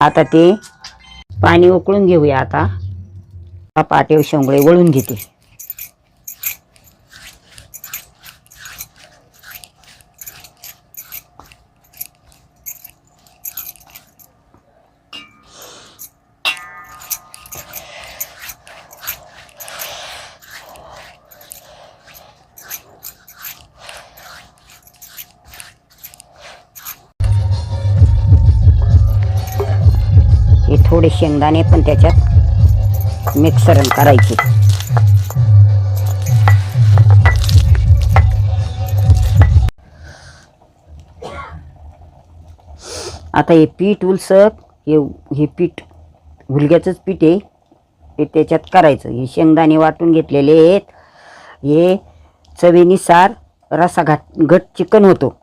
आता ते पाणी उकळून घेऊया. आता पाटे शेंगुळे वळून घेते. हे थोडे शेंगदाणे पण त्याच्यात मिक्सर करायचे. आता हे पीठ उलसक, हे पीठ हुलग्याचंच पीठ आहे, हे त्याच्यात करायचं. हे शेंगदाणे वाटून घेतलेले आहेत. हे चवीनुसार रसा घट चिकन होतो.